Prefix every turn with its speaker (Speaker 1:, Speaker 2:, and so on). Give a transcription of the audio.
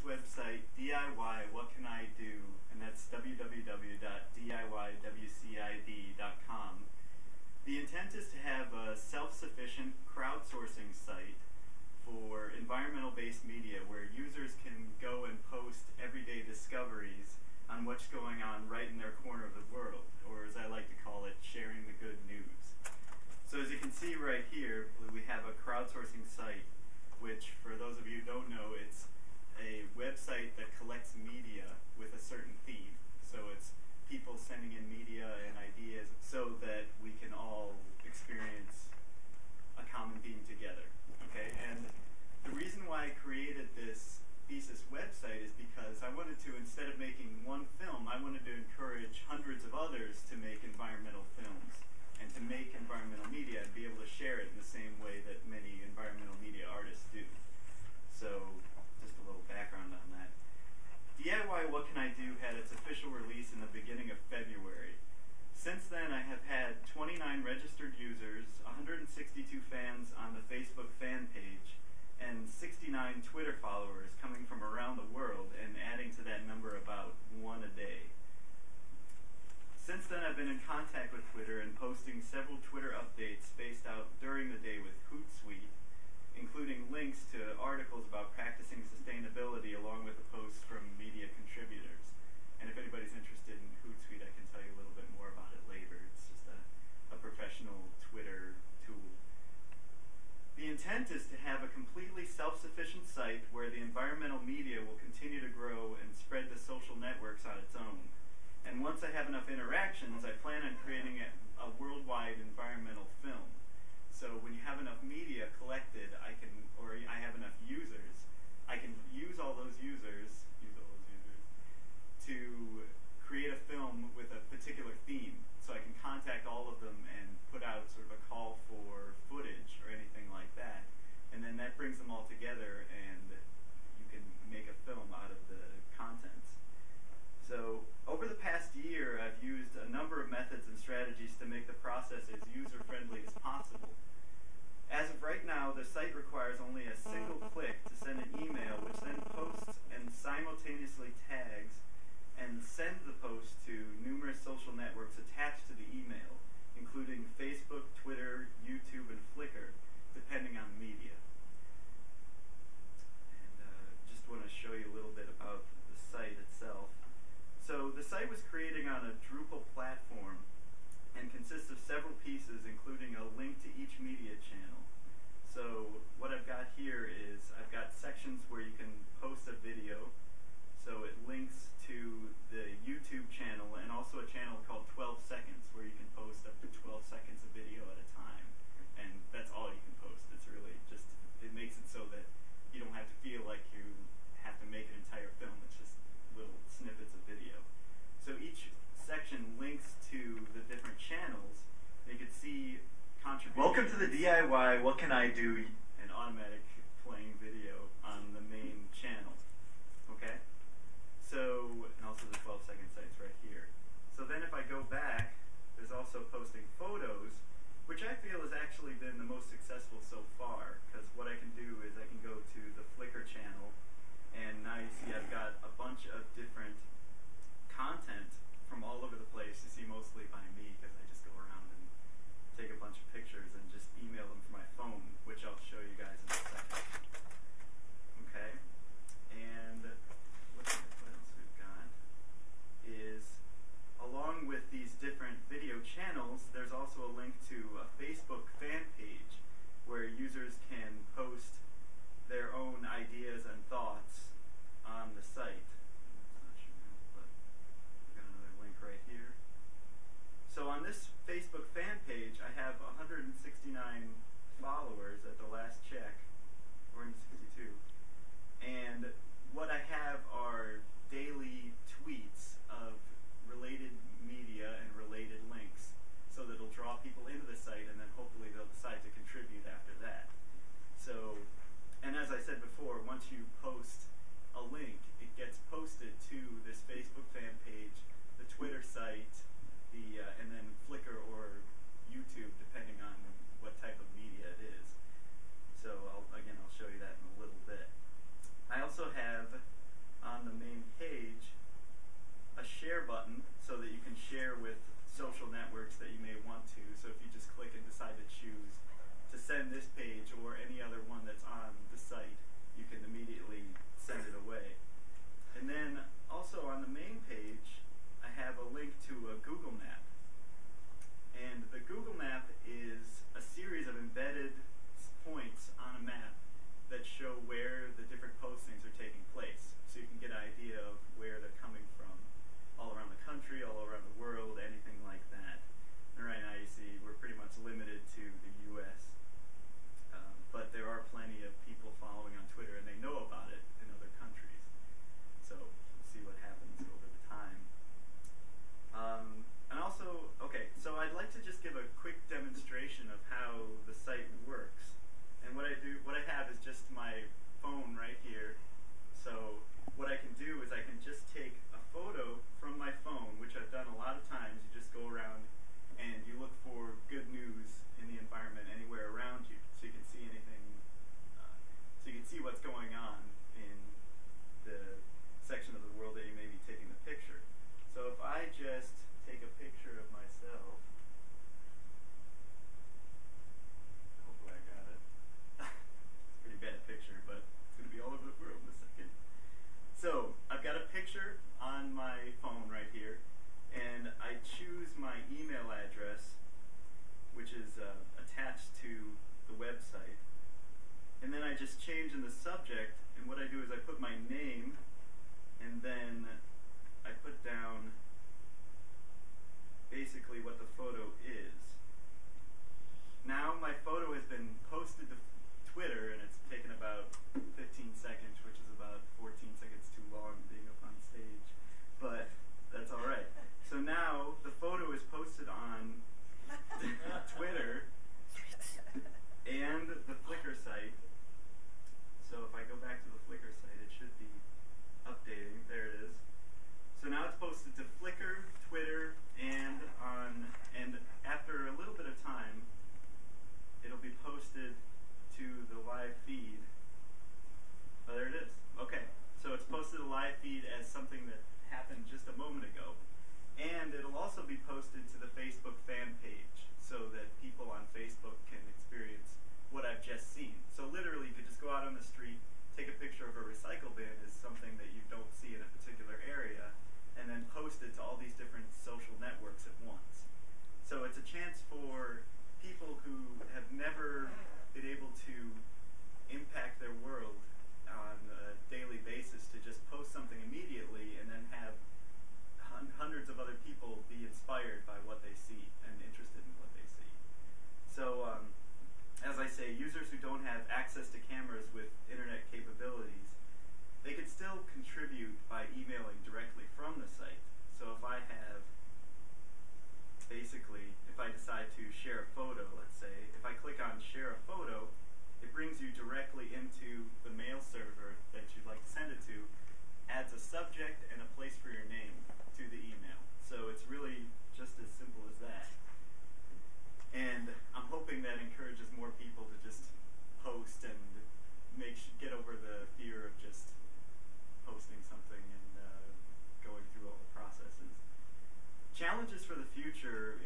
Speaker 1: website, DIY What Can I Do, and that's www.diywcid.com. The intent is to have a self-sufficient crowdsourcing site for environmental-based media where users can go and post everyday discoveries on what's going on right in their corner of the world, or as I like to call it, sharing the good news. So as you can see right here, we have a crowdsourcing site, which for those of you who don't know, it's a website that collects media with a certain theme. So it's people sending in media and ideas so that we can all experience a common theme together. Okay, and the reason why I created this thesis website is because I wanted to, instead of making one film, I wanted to encourage hundreds of others to make environmental films and to make environmental media and be able to share it in the same way that many environmental media artists do. So just a little background on that. DIY What Can I Do had its official release in the beginning of February. Since then, I have had 29 registered users, 162 fans on the Facebook fan page, and 69 Twitter followers coming from around the world, and adding to that number about one a day. Since then, I've been in contact with Twitter and posting several Twitter updates spaced out during the day with Hootsuite, including links to articles about practicing sustainability along with the posts from media contributors. And if anybody's interested in Hootsuite, I can tell you a little bit more about it later. It's just a professional Twitter tool. The intent is to have a completely self-sufficient site where the environmental media will continue to grow and spread the social networks on its own. And once I have enough interactions, I plan on creating a worldwide environmental film. So when you have enough media collected, I have enough users, I can use all those users to create a film with a particular theme. So I can contact all of them and put out sort of a call for footage or anything like that. And then that brings them all together and you can make a film out of the contents. So over the past year, I've used a number of methods and strategies to make the process as user-friendly as possible. As of right now, the site requires only a single click to send an email, which then posts and simultaneously tags and sends the post to numerous social networks attached to the email, including Facebook, Twitter, YouTube, and Flickr, depending on the media. And just want to show you a little bit about the site itself. So the site was created on a Drupal platform and consists of several pieces, including a link to each media channel. So what I've got here is I've got sections where you can post a video. So it links to the YouTube channel and also a channel called 12 Seconds where you can post up to 12 seconds of video at a time. And that's all you can post. It's really just, it makes it so that you don't have to feel like you have to make an entire film. It's just little snippets of video. So each section links to the different channels. You can see contributions. Welcome to the DIY What Can I Do? An automatic playing video on the main channel. Okay? So, and also the 12-second sites right here. So then if I go back, there's also posting photos, which I feel has actually been the most successful so far, because what I can do is I can go to the Flickr channel, and now you see I've got a bunch of different content from all over the place. You see mostly by me, because I just go around and take a bunch of pictures and just email them from my phone, which I'll show send this page or any other one that's on the site, you can immediately send it away. And then also on the main page, I have a link to a Google Map. And the Google Map is a series of embedded points on a map that show where the different postings are taking place. So you can get an idea of where they're coming from all around the country, all around the world, anything like that. And right now you see we're pretty much limited to the US. But there are plenty of people following on Twitter, and they know about it in other countries. So we'll see what happens over the time. And also, okay, so I'd like to just give a quick demonstration of how the site works. And what I have is just my phone right here. So what I can do is I can just take a photo from my phone, which I've done a lot of times. You just go around and you look for good news in the environment anywhere around you, so you can see anything, so you can see what's going on in the section of the world that you may be taking the picture. So if I just take a picture of myself, hopefully I got it. It's a pretty bad picture, but it's going to be all over the world in a second. So I've got a picture on my phone right here, and I choose my email address, which is attached to the website. And then I just change in the subject, and what I do is I put my name, and then I put down basically what the photo is. Now my photo has been posted to Twitter, and it's taken about 15 seconds, which is about 14 seconds too long being up on stage, but that's all right. So now the photo is posted on Twitter and the Flickr site. So if I go back to the Flickr site, it should be updating. There it is. So now it's posted to Flickr, Twitter, and after a little bit of time, it'll be posted to the live feed. Oh, there it is. Okay. So it's posted to the live feed as something that happened just a moment ago. And it'll also be posted to the Facebook fan page so that people on Facebook can experience what I've just seen. So literally, you could just go out on the street, take a picture of a recycle bin as something that you don't see in a particular area, and then post it to all these different social networks at once. So it's a chance for people who have never been able to impact their world on a daily basis to just post something immediately and then have hundreds of other people be inspired by what they see and interested in what they see. So, as I say, users who don't have access to cameras with internet capabilities, they could still contribute by emailing directly from the site. So if I have, basically, if I decide to share a photo, let's say, if I click on share a photo, it brings you directly into the mail server that you'd like to send it to, adds a subject and a place for your name to the email. So it's really just as simple as that. And I'm hoping that encourages more people to just post and get over the fear of just posting something and going through all the processes. Challenges for the future